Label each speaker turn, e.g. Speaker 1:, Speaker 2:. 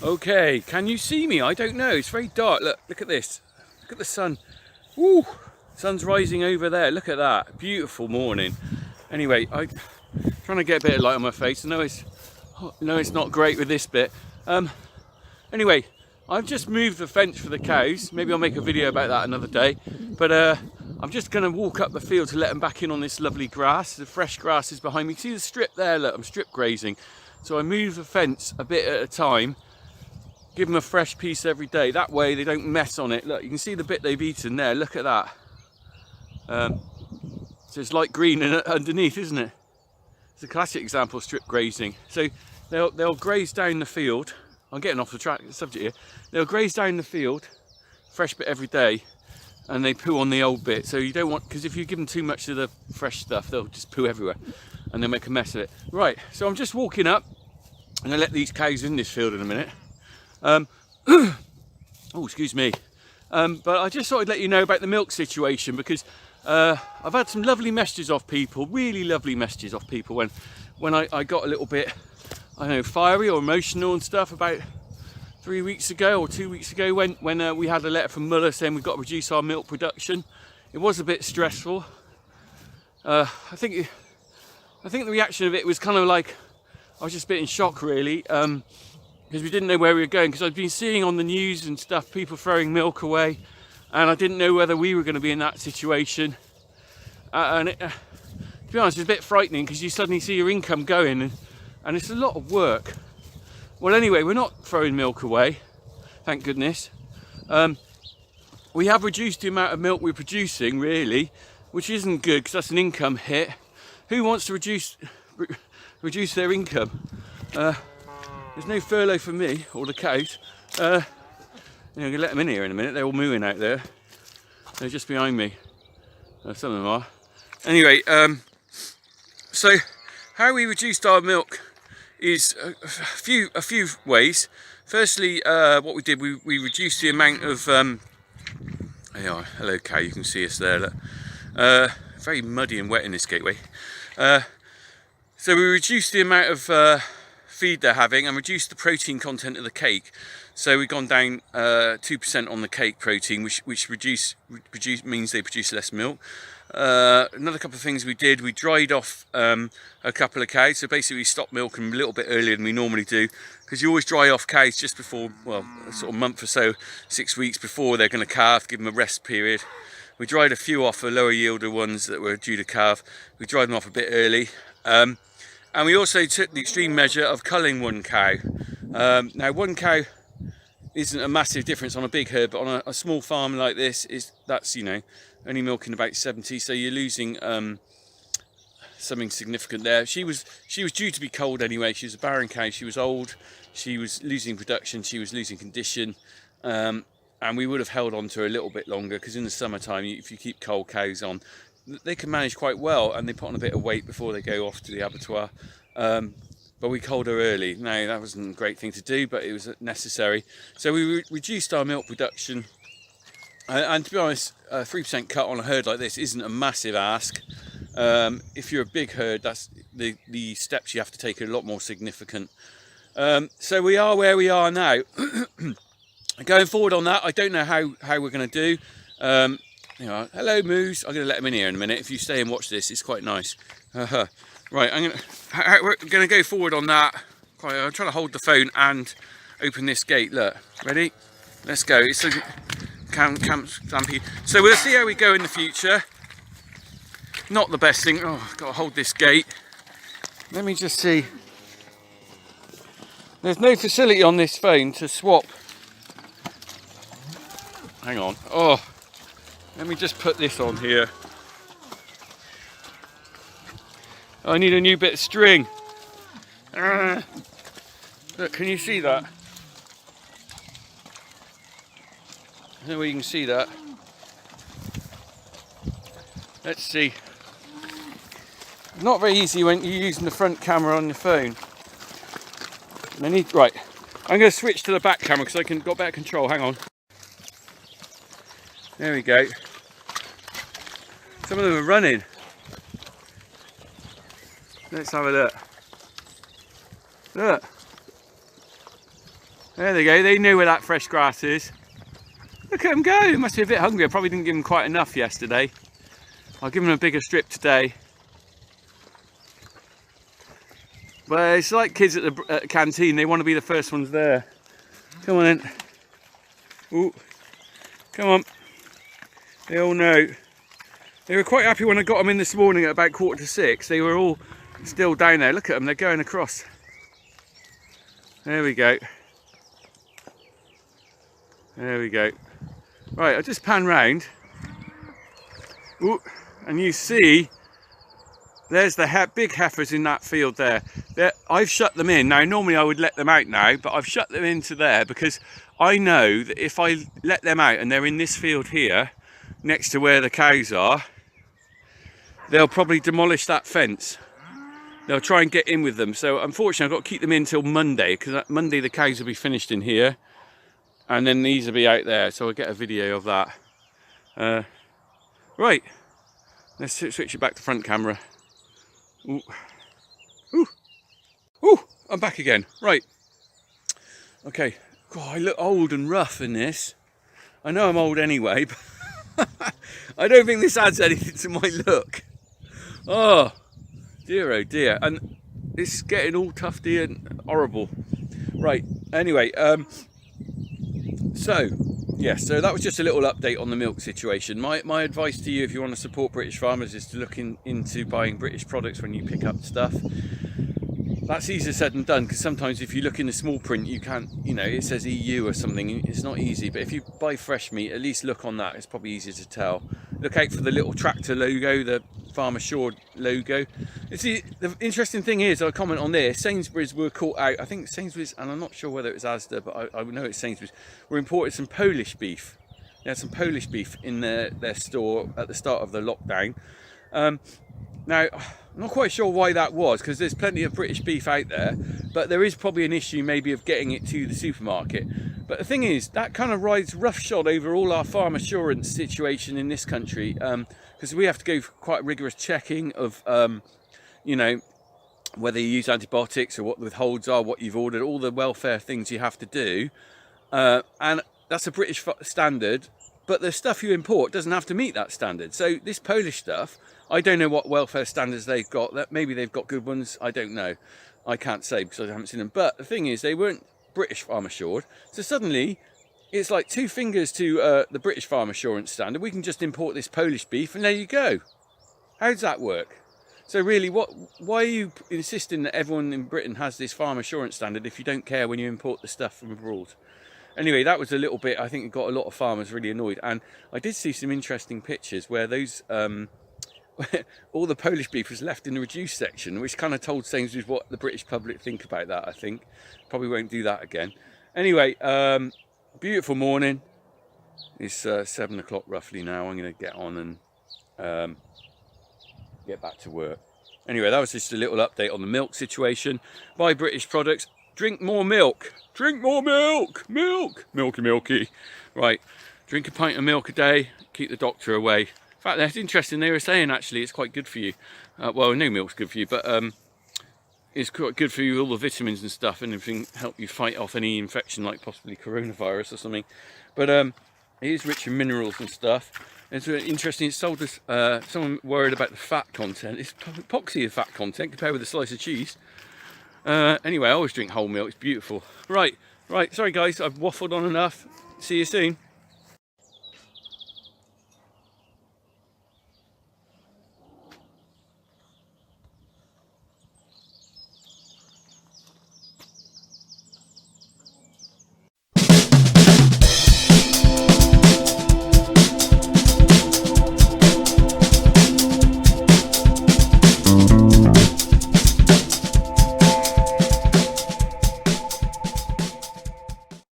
Speaker 1: Okay, can you see me? I don't know, it's very dark. Look at this. Look at the sun. Woo! Sun's rising over there, look at that. Beautiful morning. Anyway, I'm trying to get a bit of light on my face. I know it's not great with this bit. Anyway, I've just moved the fence for the cows. Maybe I'll make a video about that another day. But I'm just going to walk up the field to let them back in on this lovely grass. The fresh grass is behind me. See the strip there? Look, I'm strip grazing. So I move the fence a bit at a time. Give them a fresh piece every day. That way they don't mess on it. Look, you can see the bit they've eaten there. Look at that. So it's light green underneath, isn't it? It's a classic example of strip grazing. So they'll graze down the field. I'm getting off the subject here. They'll graze down the field, fresh bit every day, and they poo on the old bit. So you don't want, because if you give them too much of the fresh stuff, they'll just poo everywhere and they'll make a mess of it. Right, so I'm just walking up. I'm gonna let these cows in this field in a minute. Oh, excuse me. But I just thought I'd let you know about the milk situation, because I've had some lovely messages off people, really lovely messages off people when I got a little bit, I don't know, fiery or emotional and stuff about 3 weeks ago or 2 weeks ago when we had a letter from Muller saying we've got to reduce our milk production. It was a bit stressful. I think the reaction of it was kind of like, I was just a bit in shock really, because we didn't know where we were going, because I'd been seeing on the news and stuff people throwing milk away, and I didn't know whether we were going to be in that situation. To be honest, it's a bit frightening, because you suddenly see your income going, and it's a lot of work. Well, anyway, we're not throwing milk away, thank goodness. We have reduced the amount of milk we're producing, really, which isn't good, because that's an income hit. Who wants to reduce their income? There's no furlough for me or the cows. I'm going to let them in here in a minute. They're all mooing out there. They're just behind me. Some of them are. Anyway, so how we reduced our milk is a few ways. Firstly, what we did, we reduced the amount of. There you are. Hello, cow. You can see us there. Look. Very muddy and wet in this gateway. So we reduced the amount of feed they're having and reduce the protein content of the cake. So we've gone down 2% on the cake protein, which means they produce less milk. Another couple of things we did, we dried off a couple of cows. So basically we stopped milking them a little bit earlier than we normally do, because you always dry off cows just before, well, sort of a month or so, 6 weeks before they're going to calve, give them a rest period. We dried a few off, the lower yielder ones that were due to calve. We dried them off a bit early. And we also took the extreme measure of culling one cow. Now, one cow isn't a massive difference on a big herd, but on a small farm like this, that's you know, only milking about 70, so you're losing something significant there. She was due to be culled anyway. She was a barren cow. She was old. She was losing production. She was losing condition, and we would have held on to her a little bit longer, because in the summertime, if you keep culled cows on, they can manage quite well, and they put on a bit of weight before they go off to the abattoir. But we culled her early. Now, that wasn't a great thing to do, but it was necessary. So we reduced our milk production. And to be honest, a 3% cut on a herd like this isn't a massive ask. If you're a big herd, that's the steps you have to take are a lot more significant. So we are where we are now. Going forward on that, I don't know how we're going to do. You know, hello Moose. I'm going to let them in here in a minute. If you stay and watch this, it's quite nice. Right, we're going to go forward on that. I'm trying to hold the phone and open this gate. Look, ready? Let's go. It's a camp stampede. So we'll see how we go in the future. Not the best thing. Oh, I've got to hold this gate. Let me just see. There's no facility on this phone to swap. Hang on. Oh. Let me just put this on here. I need a new bit of string. Look, can you see that? I don't know where you can see that. Let's see. Not very easy when you're using the front camera on your phone. Right, I'm going to switch to the back camera because I got better control. Hang on. There we go. Some of them are running. Let's have a look. Look. There they go, they know where that fresh grass is. Look at them go, they must be a bit hungry. I probably didn't give them quite enough yesterday. I'll give them a bigger strip today. But it's like kids at the canteen, they want to be the first ones there. Come on in. Ooh, come on. They all know. They were quite happy when I got them in this morning at about 5:45. They were all still down there. Look at them, they're going across. There we go. There we go. Right, I'll just pan round. Ooh, and you see, there's the big heifers in that field there. I've shut them in. Now, normally I would let them out now, but I've shut them into there because I know that if I let them out and they're in this field here, next to where the cows are, they'll probably demolish that fence. They'll try and get in with them. So unfortunately, I've got to keep them in till Monday, because Monday the cows will be finished in here, and then these will be out there. So I'll get a video of that. Right, let's switch it back to front camera. Ooh. Ooh. Ooh, I'm back again. Right. Okay. God, I look old and rough in this. I know I'm old anyway, but I don't think this adds anything to my look. Oh dear. And it's getting all tufty and horrible. Right, anyway, so that was just a little update on the milk situation. My advice to you, if you want to support British farmers, is to look into buying British products when you pick up stuff. That's easier said than done, because sometimes if you look in the small print, you can't, it says EU or something, it's not easy. But if you buy fresh meat, at least look on that, it's probably easier to tell. Look out for the little tractor logo, the Farm Assured logo. You see, the interesting thing is, I'll comment on this, Sainsbury's were caught out, I think Sainsbury's, and I'm not sure whether it was Asda, but I know it's Sainsbury's, were imported some Polish beef. They had some Polish beef in their store at the start of the lockdown. Now, I'm not quite sure why that was, because there's plenty of British beef out there, but there is probably an issue maybe of getting it to the supermarket. But the thing is, that kind of rides roughshod over all our farm assurance situation in this country, because we have to go for quite rigorous checking of, whether you use antibiotics or what the withholds are, what you've ordered, all the welfare things you have to do. And that's a British standard, but the stuff you import doesn't have to meet that standard. So this Polish stuff, I don't know what welfare standards they've got. That maybe they've got good ones, I don't know. I can't say because I haven't seen them. But the thing is, they weren't British Farm Assured. So suddenly, it's like two fingers to the British Farm Assurance standard. We can just import this Polish beef and there you go. How does that work? So really, why are you insisting that everyone in Britain has this farm assurance standard if you don't care when you import the stuff from abroad? Anyway, that was a little bit, I think it got a lot of farmers really annoyed. And I did see some interesting pictures where those, all the Polish beef was left in the reduced section, which kind of told Sainsbury's what the British public think about that, I think. Probably won't do that again. Anyway, beautiful morning. It's 7 o'clock roughly now. I'm going to get on and get back to work. Anyway, that was just a little update on the milk situation. Buy British products. Drink more milk. Drink more milk. Milk. Milky, milky. Right. Drink a pint of milk a day. Keep the doctor away. In fact, that's interesting. They were saying actually it's quite good for you. Well, no milk's good for you, but it's quite good for you, all the vitamins and stuff, and everything, help you fight off any infection like possibly coronavirus or something. But it is rich in minerals and stuff. It's really interesting. It's sold as someone worried about the fat content. It's epoxy of fat content compared with a slice of cheese. Anyway, I always drink whole milk. It's beautiful. Right. Sorry guys, I've waffled on enough. See you soon.